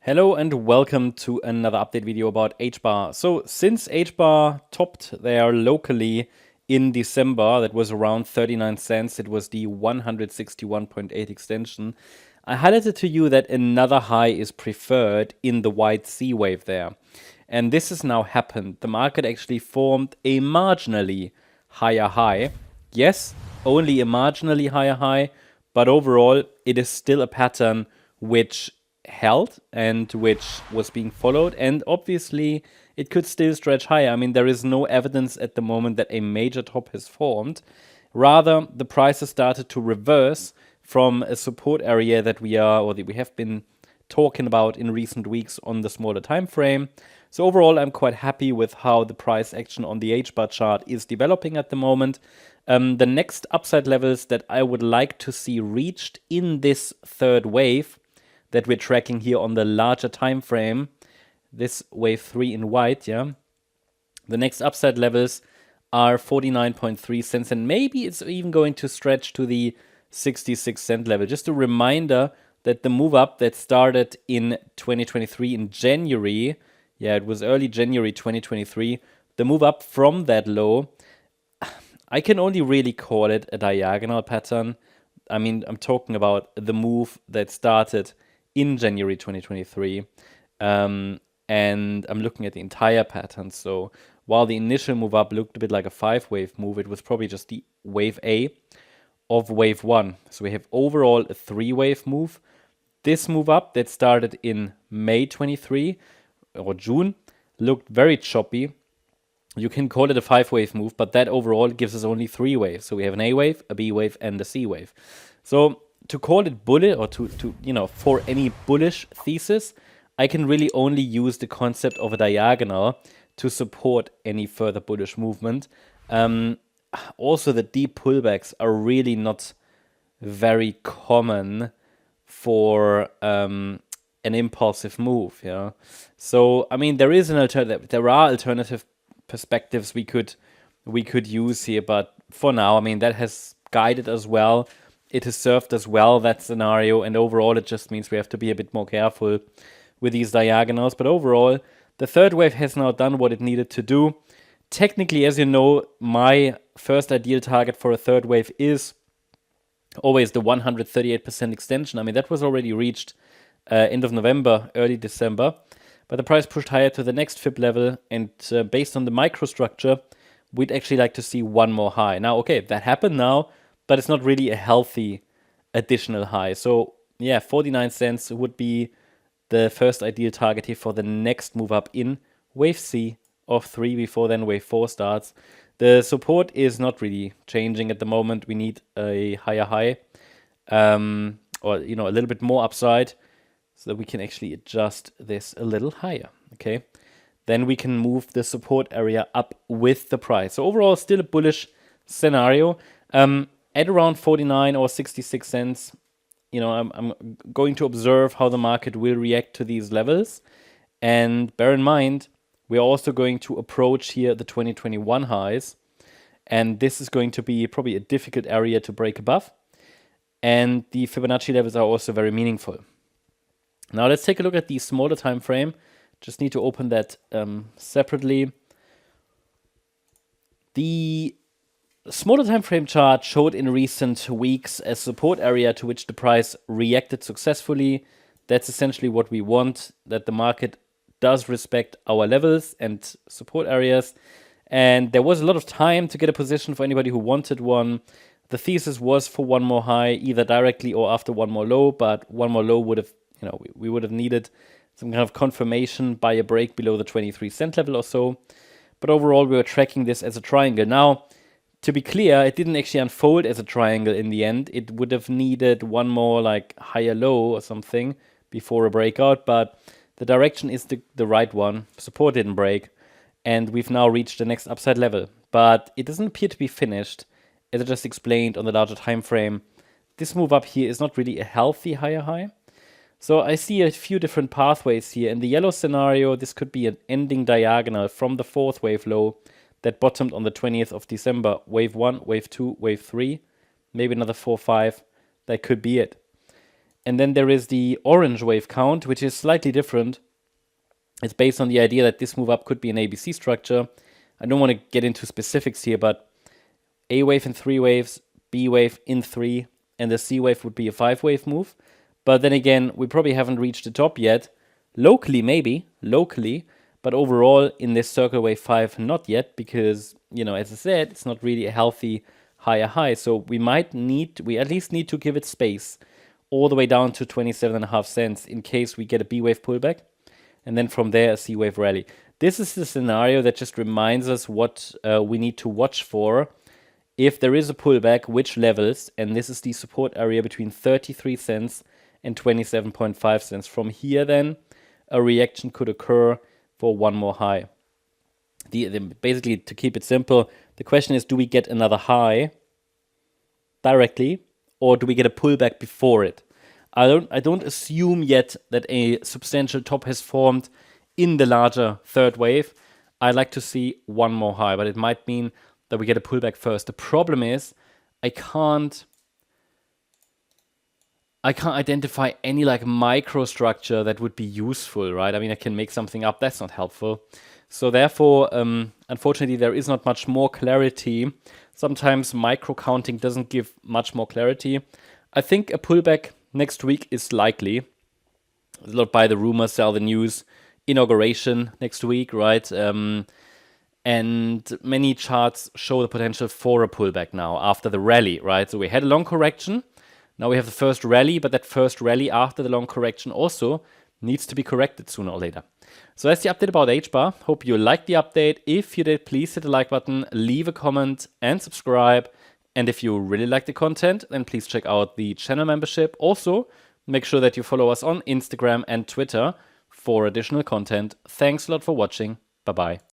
Hello and welcome to another update video about HBAR. So since HBAR topped there locally in December, that was around 39 cents, it was the 161.8 extension, I highlighted to you that another high is preferred in the white C wave there. And this has now happened. The market actually formed a marginally higher high. Yes, only a marginally higher high, but overall it is still a pattern which held and which was being followed, and obviously it could still stretch higher. I mean, there is no evidence at the moment that a major top has formed. Rather, the prices started to reverse from a support area that we have been talking about in recent weeks on the smaller time frame. So overall, I'm quite happy with how the price action on the HBAR chart is developing at the moment. The next upside levels that I would like to see reached in this third wave that we're tracking here on the larger time frame, this wave 3 in white, yeah. The next upside levels are 49.3 cents, and maybe it's even going to stretch to the 66-cent level. Just a reminder that the move up that started in 2023 in January, yeah, it was early January 2023, the move up from that low, I can only really call it a diagonal pattern. I mean, I'm talking about the move that started in January 2023, and I'm looking at the entire pattern. So while the initial move up looked a bit like a 5-wave move, it was probably just the wave A of wave 1. So we have overall a 3-wave move. This move up that started in May 23 or June looked very choppy. You can call it a 5-wave move, but that overall gives us only 3 waves. So we have an A wave, a B wave, and a C wave. So to call it bullish, or to for any bullish thesis, I can really only use the concept of a diagonal to support any further bullish movement. Also, the deep pullbacks are really not very common for an impulsive move. Yeah. So I mean, there is an alternative. There are alternative perspectives we could use here, but for now, I mean, that has guided us well. It has served us well, that scenario, and overall it just means we have to be a bit more careful with these diagonals. But overall, the third wave has now done what it needed to do. Technically, as you know, my first ideal target for a third wave is always the 138% extension. I mean, that was already reached end of November, early December. But the price pushed higher to the next fib level, and based on the microstructure, we'd actually like to see one more high. Now, okay, that happened now, but it's not really a healthy additional high. So yeah, 49 cents would be the first ideal target here for the next move up in wave C of 3 before then wave 4 starts. The support is not really changing at the moment. We need a higher high, or a little bit more upside, so that we can actually adjust this a little higher, okay? Then we can move the support area up with the price. So overall, still a bullish scenario. At around 49 or 66 cents, I'm going to observe how the market will react to these levels. And bear in mind, we're also going to approach here the 2021 highs. And this is going to be probably a difficult area to break above. And the Fibonacci levels are also very meaningful. Now let's take a look at the smaller time frame. Just need to open that separately. The smaller time frame chart showed in recent weeks a support area to which the price reacted successfully. That's essentially what we want, that the market does respect our levels and support areas. And there was a lot of time to get a position for anybody who wanted one. The thesis was for one more high, either directly or after one more low, but one more low would have, we would have needed some kind of confirmation by a break below the 23-cent level or so. But overall, we were tracking this as a triangle. Now, to be clear, it didn't actually unfold as a triangle in the end. It would have needed one more like higher low or something before a breakout, but the direction is the right one. Support didn't break, and we've now reached the next upside level. But it doesn't appear to be finished, as I just explained on the larger time frame. This move up here is not really a healthy higher high. So I see a few different pathways here. In the yellow scenario, this could be an ending diagonal from the 4th wave low that bottomed on the 20th of December. Wave 1, wave 2, wave 3, maybe another 4, 5. That could be it. And then there is the orange wave count, which is slightly different. It's based on the idea that this move up could be an ABC structure. I don't want to get into specifics here, but A wave in 3 waves, B wave in 3, and the C wave would be a 5-wave move. But then again, we probably haven't reached the top yet. Locally, maybe, but overall in this circle wave 5, not yet, because, as I said, it's not really a healthy higher high. So we at least need to give it space all the way down to 27.5 cents in case we get a B wave pullback. And then from there, a C wave rally. This is the scenario that just reminds us what we need to watch for. If there is a pullback, which levels, and this is the support area between 33 cents and 27.5 cents. From here, then, a reaction could occur for one more high. Basically, to keep it simple, the question is, do we get another high directly, or do we get a pullback before it? I don't assume yet that a substantial top has formed in the larger third wave. I'd like to see one more high, but it might mean that we get a pullback first. The problem is I can't identify any like microstructure that would be useful, right? I mean, I can make something up. That's not helpful. So therefore, unfortunately, there is not much more clarity. Sometimes micro counting doesn't give much more clarity. I think a pullback next week is likely. A lot buy the rumor, sell the news. Inauguration next week, right? And many charts show the potential for a pullback now after the rally, right? So we had a long correction. Now we have the first rally, but that first rally after the long correction also needs to be corrected sooner or later. So that's the update about HBAR. Hope you liked the update. If you did, please hit the like button, leave a comment, and subscribe. And if you really like the content, then please check out the channel membership. Also, make sure that you follow us on Instagram and Twitter for additional content. Thanks a lot for watching. Bye-bye.